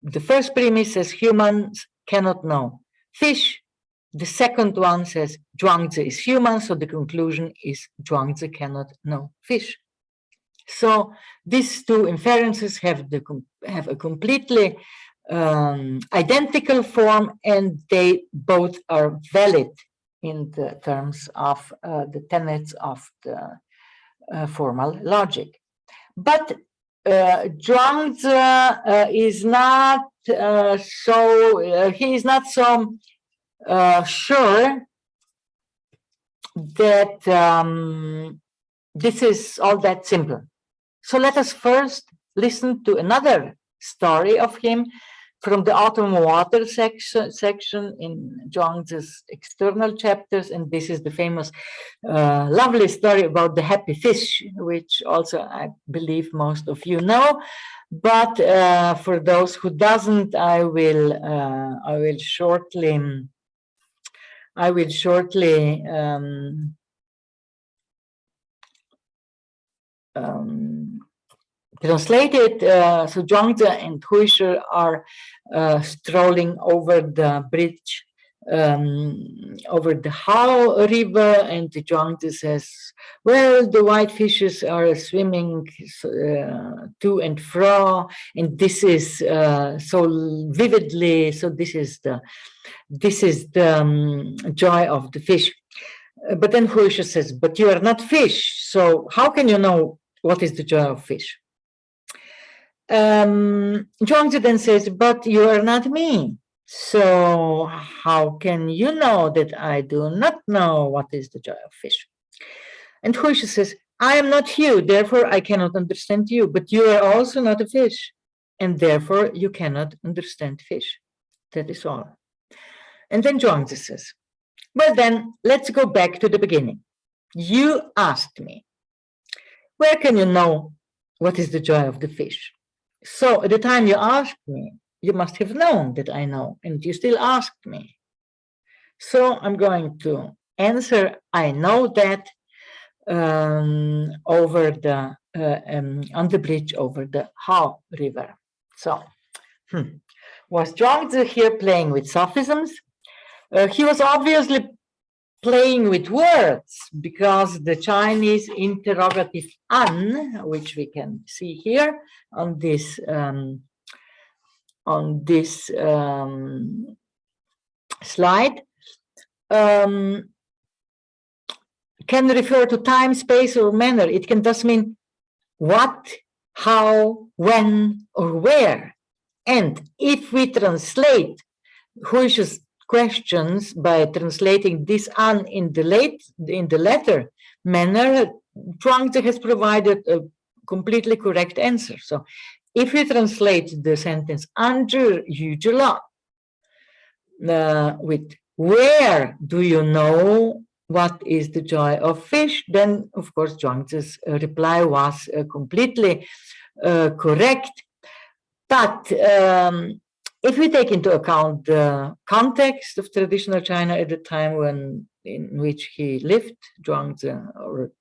The first premise says humans cannot know fish. The second one says Zhuangzi is human, so the conclusion is Zhuangzi cannot know fish. So these two inferences have a completely identical form, and they both are valid in the terms of the tenets of the formal logic. But Zhuangzi is not he is not so sure that this is all that simple. So let us first listen to another story of him from the Autumn Water section in Zhuangzi's external chapters, and this is the famous lovely story about the happy fish, which also I believe most of you know. But for those who doesn't, I will shortly translated. So Zhuangzi and Huisher are strolling over the bridge over the Hao River, and Zhuangzi says, well, the white fishes are swimming to and fro, and this is so vividly, so this is the joy of the fish. But then Huisher says, but you are not fish, so how can you know what is the joy of fish? Zhuangzi then says, but you are not me. So how can you know that I do not know what is the joy of fish? And Huisher says, I am not you, therefore I cannot understand you, but you are also not a fish, and therefore you cannot understand fish. That is all. And then Zhuangzi says, well then, let's go back to the beginning. You asked me, where can you know what is the joy of the fish? So at the time you asked me, you must have known that I know, and you still asked me. So I'm going to answer, I know that over the on the bridge over the Hao River. So was Zhuangzi here playing with sophisms? He was obviously playing with words, because the Chinese interrogative an, which we can see here on this slide, can refer to time, space, or manner. It can thus mean what, how, when, or where. And if we translate Huisher's questions by translating this an in the latter manner, Zhuangzi has provided a completely correct answer. So if we translate the sentence "于知了" with where do you know what is the joy of fish, then of course Zhuangzi's reply was completely correct. But if we take into account the context of traditional China at the time in which he lived, Zhuangzi, or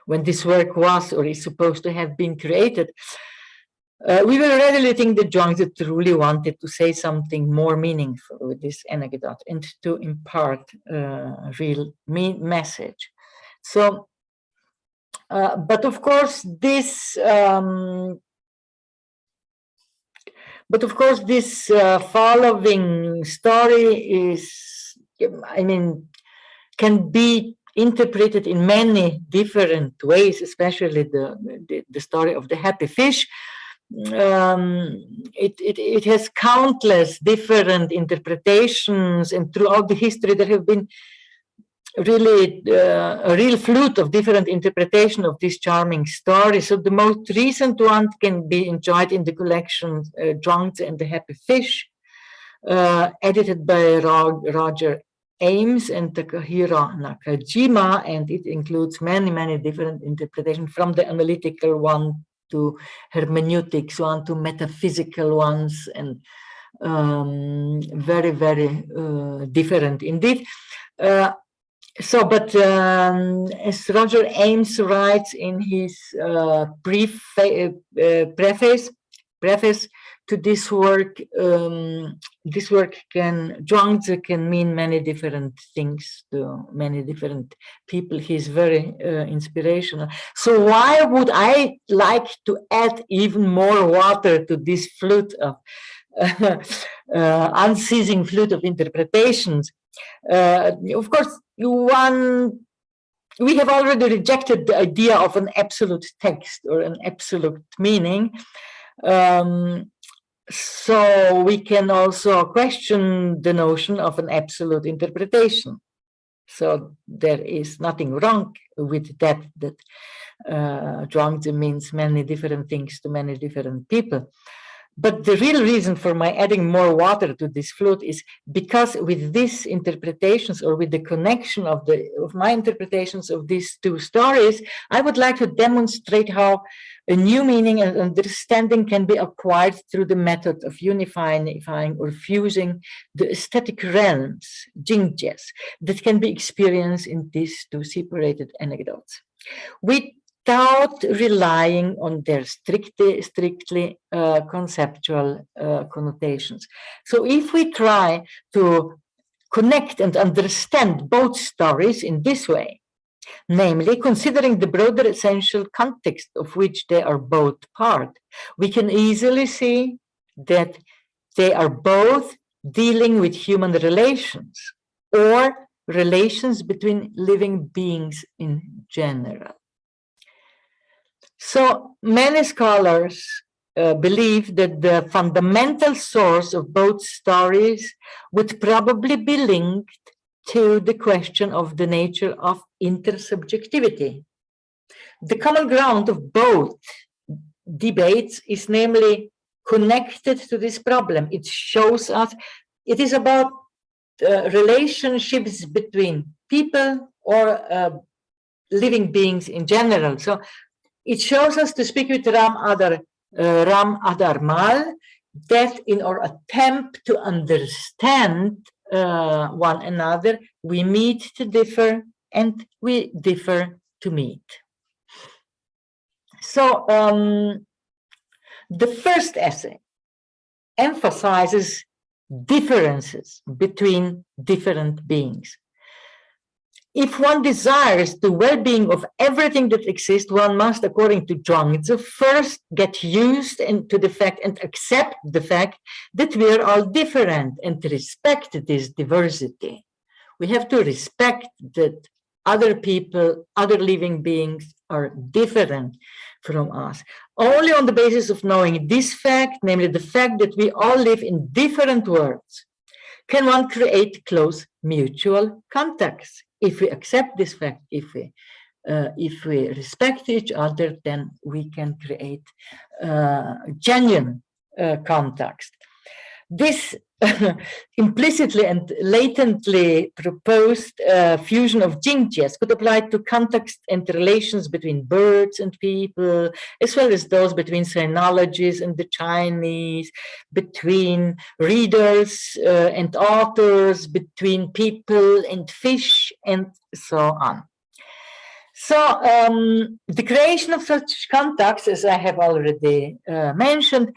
when this work was or is supposed to have been created, we will readily think that Zhuangzi truly wanted to say something more meaningful with this anecdote and to impart a real message. So, but of course, this following story is I mean, can be interpreted in many different ways, especially the story of the happy fish. It has countless different interpretations, and throughout the history there have been really a real flute of different interpretation of this charming story. So the most recent one can be enjoyed in the collection Zhuangzi and the Happy Fish, edited by Roger Ames and Takahiro Nakajima, and it includes many different interpretations, from the analytical one to hermeneutics one to metaphysical ones, and very different indeed. But as Roger Ames writes in his preface to this work Zhuangzi can mean many different things to many different people. He's very inspirational. So why would I like to add even more water to this flute of unceasing flute of interpretations? Of course, we have already rejected the idea of an absolute text or an absolute meaning. So we can also question the notion of an absolute interpretation. So there is nothing wrong with that Zhuangzi means many different things to many different people. But the real reason for my adding more water to this flute is because with these interpretations, or with the connection of my interpretations of these two stories, I would like to demonstrate how a new meaning and understanding can be acquired through the method of unifying or fusing the aesthetic realms, jingjies, that can be experienced in these two separated anecdotes, without relying on their strictly conceptual connotations. So if we try to connect and understand both stories in this way, namely considering the broader essential context of which they are both part, we can easily see that they are both dealing with human relations, or relations between living beings in general. So many scholars believe that the fundamental source of both stories would probably be linked to the question of the nature of intersubjectivity. The common ground of both debates is namely connected to this problem. It shows us it is about relationships between people or living beings in general. So it shows us, to speak with Ram Adar Mal, that in our attempt to understand one another, we meet to differ and we differ to meet. So the first essay emphasizes differences between different beings. If one desires the well-being of everything that exists, one must, according to Zhuangzi, first get used to the fact and accept the fact that we are all different and respect this diversity. We have to respect that other people, other living beings are different from us. Only on the basis of knowing this fact, namely the fact that we all live in different worlds, can one create close mutual contacts. If we accept this fact, if we respect each other, then we can create genuine contacts. This implicitly and latently proposed fusion of jingjies could apply to context and relations between birds and people, as well as those between sinologies and the Chinese, between readers and authors, between people and fish, and so on. So the creation of such contacts, as I have already mentioned,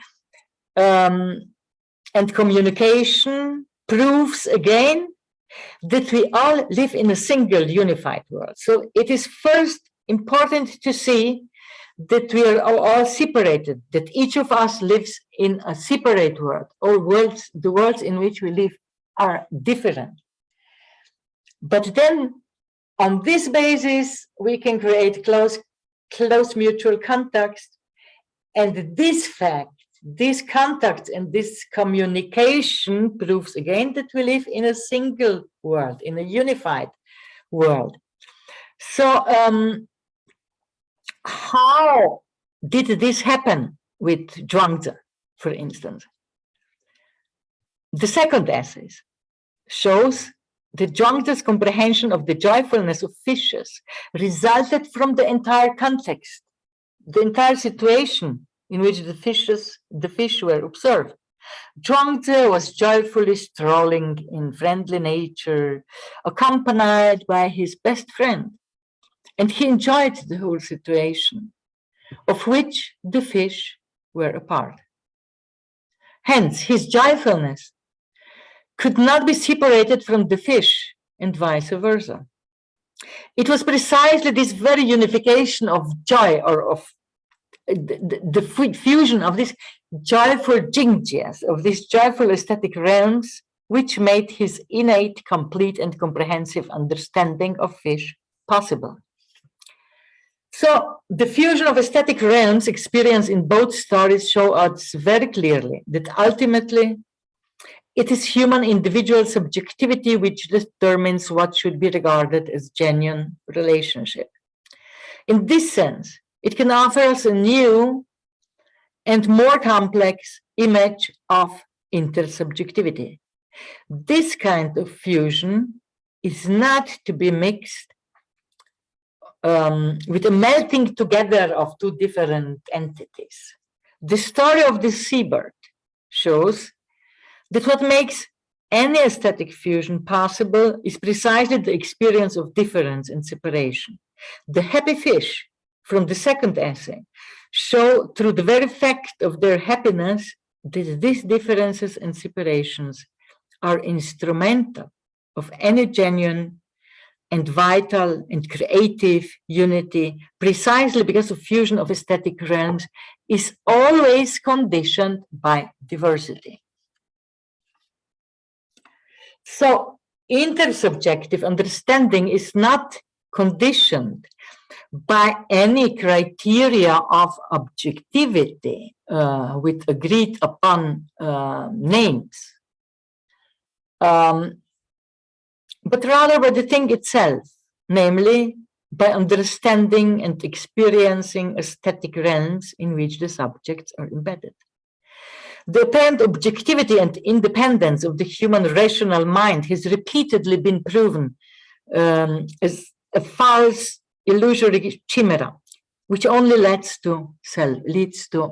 and communication proves again that we all live in a single unified world. So it is first important to see that we are all separated, that each of us lives in a separate world, or worlds, the worlds in which we live are different. But then on this basis, we can create close mutual context. And this fact, this contact and this communication proves again that we live in a single world, in a unified world. So how did this happen with Zhuangzi, for instance? The second essay shows that Zhuangzi's comprehension of the joyfulness of fishes resulted from the entire context, the entire situation in which the fish were observed. Zhuangzi was joyfully strolling in friendly nature, accompanied by his best friend, and he enjoyed the whole situation, of which the fish were a part. Hence, his joyfulness could not be separated from the fish, and vice versa. It was precisely this very unification of joy, or of the fusion of this joyful jingjias, of these joyful aesthetic realms, which made his innate, complete, and comprehensive understanding of fish possible. So the fusion of aesthetic realms experienced in both stories show us very clearly that ultimately it is human individual subjectivity which determines what should be regarded as genuine relationship. In this sense, it can offer us a new and more complex image of intersubjectivity. This kind of fusion is not to be mixed with a melting together of two different entities. The story of the seabird shows that what makes any aesthetic fusion possible is precisely the experience of difference and separation. The happy fish from the second essay show through the very fact of their happiness that these differences and separations are instrumental of any genuine and vital and creative unity, precisely because of fusion of aesthetic realms is always conditioned by diversity. So intersubjective understanding is not conditioned by any criteria of objectivity with agreed upon names, but rather by the thing itself, namely by understanding and experiencing aesthetic realms in which the subjects are embedded. The apparent objectivity and independence of the human rational mind has repeatedly been proven as a false, illusory chimera, which only leads to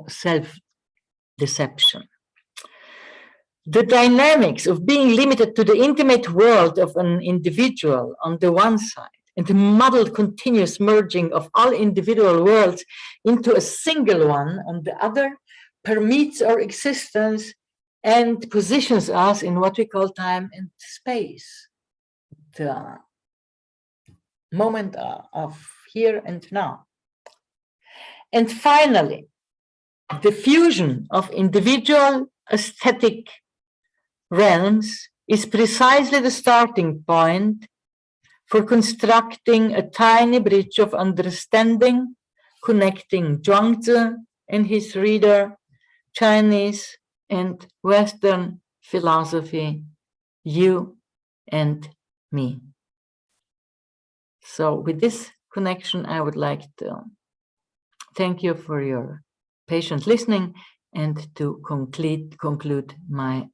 self-deception. The dynamics of being limited to the intimate world of an individual on the one side, and the muddled continuous merging of all individual worlds into a single one on the other, permits our existence and positions us in what we call time and space, the moment of here and now. And finally, the fusion of individual aesthetic realms is precisely the starting point for constructing a tiny bridge of understanding connecting Zhuangzi and his reader, Chinese and Western philosophy, you and me. So with this connection, I would like to thank you for your patient listening and to conclude my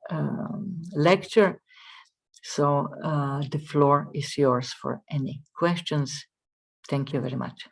lecture. So the floor is yours for any questions. Thank you very much.